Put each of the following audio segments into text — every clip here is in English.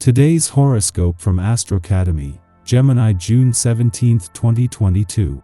Today's horoscope from Astrocademy, Gemini, June 17, 2022.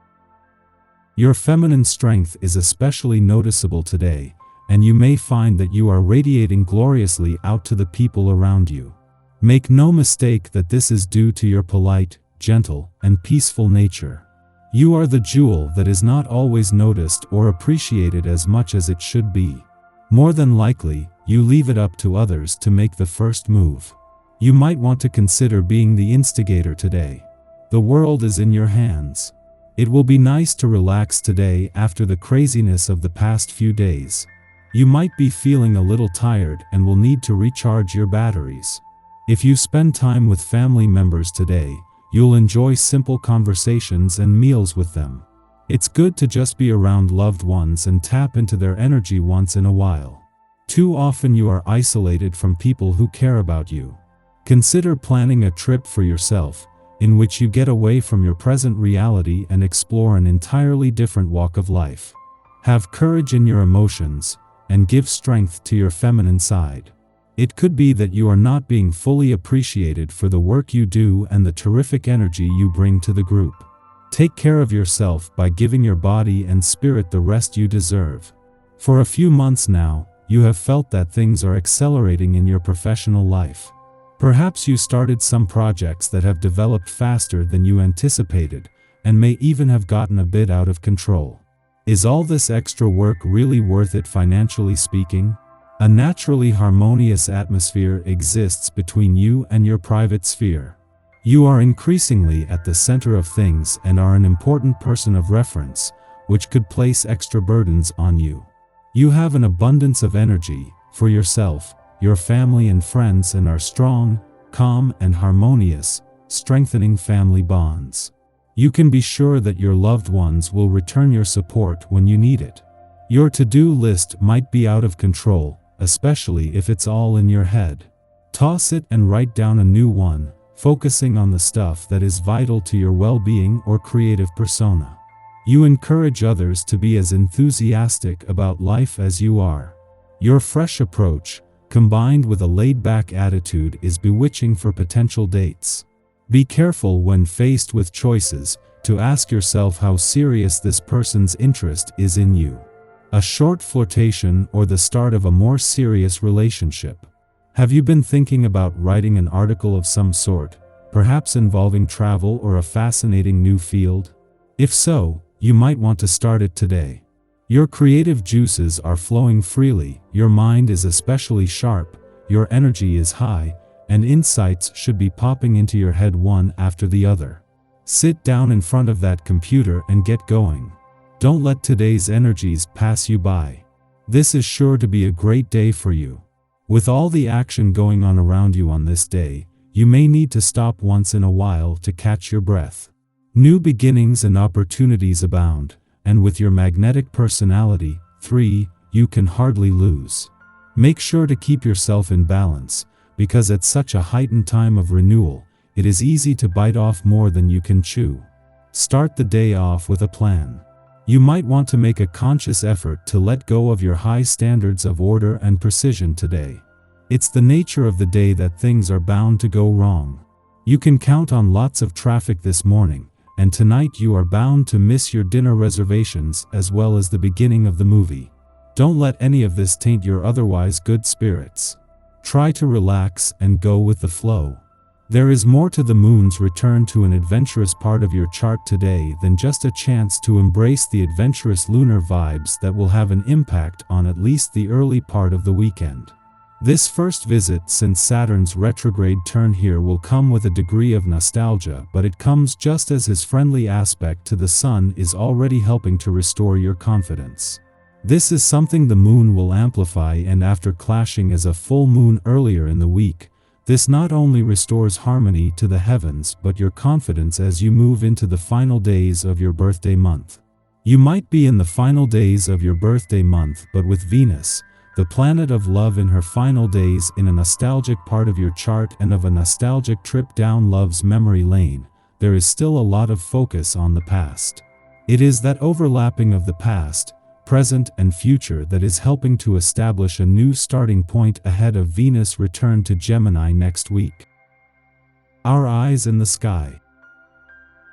Your feminine strength is especially noticeable today, and you may find that you are radiating gloriously out to the people around you. Make no mistake that this is due to your polite, gentle, and peaceful nature. You are the jewel that is not always noticed or appreciated as much as it should be. More than likely, you leave it up to others to make the first move. You might want to consider being the instigator today. The world is in your hands. It will be nice to relax today after the craziness of the past few days. You might be feeling a little tired and will need to recharge your batteries. If you spend time with family members today, you'll enjoy simple conversations and meals with them. It's good to just be around loved ones and tap into their energy once in a while. Too often you are isolated from people who care about you. Consider planning a trip for yourself, in which you get away from your present reality and explore an entirely different walk of life. Have courage in your emotions, and give strength to your feminine side. It could be that you are not being fully appreciated for the work you do and the terrific energy you bring to the group. Take care of yourself by giving your body and spirit the rest you deserve. For a few months now, you have felt that things are accelerating in your professional life. Perhaps you started some projects that have developed faster than you anticipated, and may even have gotten a bit out of control. Is all this extra work really worth it financially speaking? A naturally harmonious atmosphere exists between you and your private sphere. You are increasingly at the center of things and are an important person of reference, which could place extra burdens on you. You have an abundance of energy for yourself, your family and friends, and are strong, calm, and harmonious, strengthening family bonds. You can be sure that your loved ones will return your support when you need it. Your to-do list might be out of control, especially if it's all in your head. Toss it and write down a new one, focusing on the stuff that is vital to your well-being or creative persona. You encourage others to be as enthusiastic about life as you are. Your fresh approach, combined with a laid-back attitude, is bewitching for potential dates. Be careful when faced with choices to ask yourself how serious this person's interest is in you. A short flirtation or the start of a more serious relationship. Have you been thinking about writing an article of some sort, perhaps involving travel or a fascinating new field? If so, you might want to start it today. Your creative juices are flowing freely, your mind is especially sharp, your energy is high, and insights should be popping into your head one after the other. Sit down in front of that computer and get going. Don't let today's energies pass you by. This is sure to be a great day for you. With all the action going on around you on this day, you may need to stop once in a while to catch your breath. New beginnings and opportunities abound, and with your magnetic personality, 3, you can hardly lose. Make sure to keep yourself in balance, because at such a heightened time of renewal, it is easy to bite off more than you can chew. Start the day off with a plan. You might want to make a conscious effort to let go of your high standards of order and precision today. It's the nature of the day that things are bound to go wrong. You can count on lots of traffic this morning, and tonight you are bound to miss your dinner reservations as well as the beginning of the movie. Don't let any of this taint your otherwise good spirits. Try to relax and go with the flow. There is more to the moon's return to an adventurous part of your chart today than just a chance to embrace the adventurous lunar vibes that will have an impact on at least the early part of the weekend. This first visit since Saturn's retrograde turn here will come with a degree of nostalgia, but it comes just as his friendly aspect to the sun is already helping to restore your confidence. This is something the moon will amplify, and after clashing as a full moon earlier in the week, this not only restores harmony to the heavens but your confidence as you move into the final days of your birthday month. You might be in the final days of your birthday month, but with Venus, the planet of love, in her final days in a nostalgic part of your chart and of a nostalgic trip down love's memory lane, there is still a lot of focus on the past. It is that overlapping of the past, present, and future that is helping to establish a new starting point ahead of Venus' return to Gemini next week. our eyes in the sky.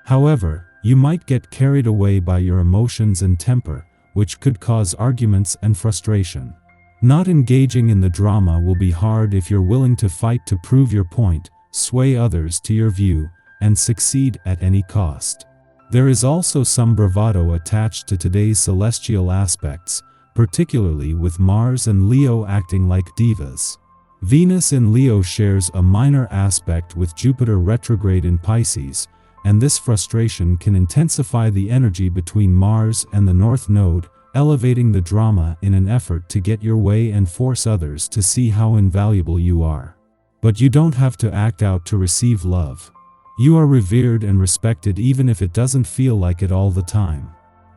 However, you might get carried away by your emotions and temper, which could cause arguments and frustration. Not engaging in the drama will be hard if you're willing to fight to prove your point, sway others to your view, and succeed at any cost. There is also some bravado attached to today's celestial aspects, particularly with Mars and Leo acting like divas. Venus in Leo shares a minor aspect with Jupiter retrograde in Pisces, and this frustration can intensify the energy between Mars and the North Node, elevating the drama in an effort to get your way and force others to see how invaluable you are. But you don't have to act out to receive love. You are revered and respected even if it doesn't feel like it all the time.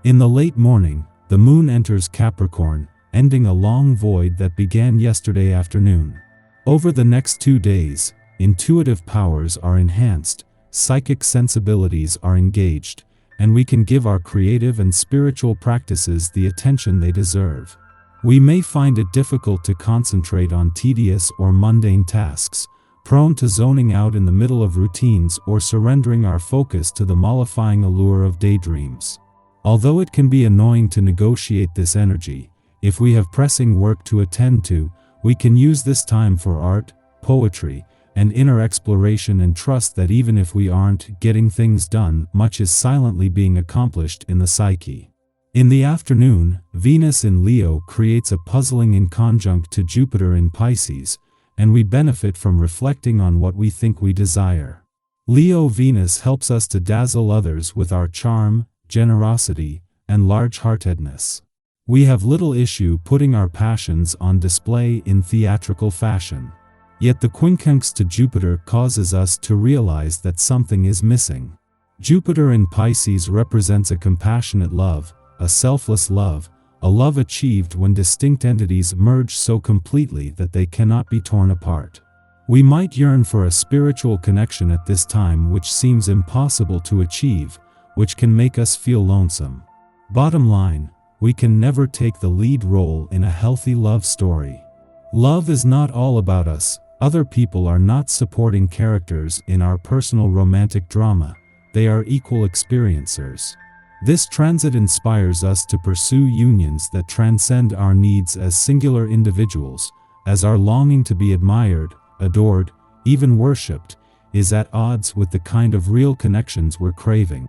In the late morning, the moon enters Capricorn, ending a long void that began yesterday afternoon. Over the next 2 days, intuitive powers are enhanced, psychic sensibilities are engaged, and we can give our creative and spiritual practices the attention they deserve. We may find it difficult to concentrate on tedious or mundane tasks, prone to zoning out in the middle of routines or surrendering our focus to the mollifying allure of daydreams. Although it can be annoying to negotiate this energy, if we have pressing work to attend to, we can use this time for art, poetry, and inner exploration and trust that even if we aren't getting things done, much is silently being accomplished in the psyche. In the afternoon, Venus in Leo creates a puzzling inconjunct to Jupiter in Pisces, and we benefit from reflecting on what we think we desire. Leo Venus helps us to dazzle others with our charm, generosity, and large-heartedness. We have little issue putting our passions on display in theatrical fashion. Yet the quincunx to Jupiter causes us to realize that something is missing. Jupiter in Pisces represents a compassionate love, a selfless love, a love achieved when distinct entities merge so completely that they cannot be torn apart. We might yearn for a spiritual connection at this time which seems impossible to achieve, which can make us feel lonesome. Bottom line, we can never take the lead role in a healthy love story. Love is not all about us. Other people are not supporting characters in our personal romantic drama, they are equal experiencers. This transit inspires us to pursue unions that transcend our needs as singular individuals, as our longing to be admired, adored, even worshipped, is at odds with the kind of real connections we're craving.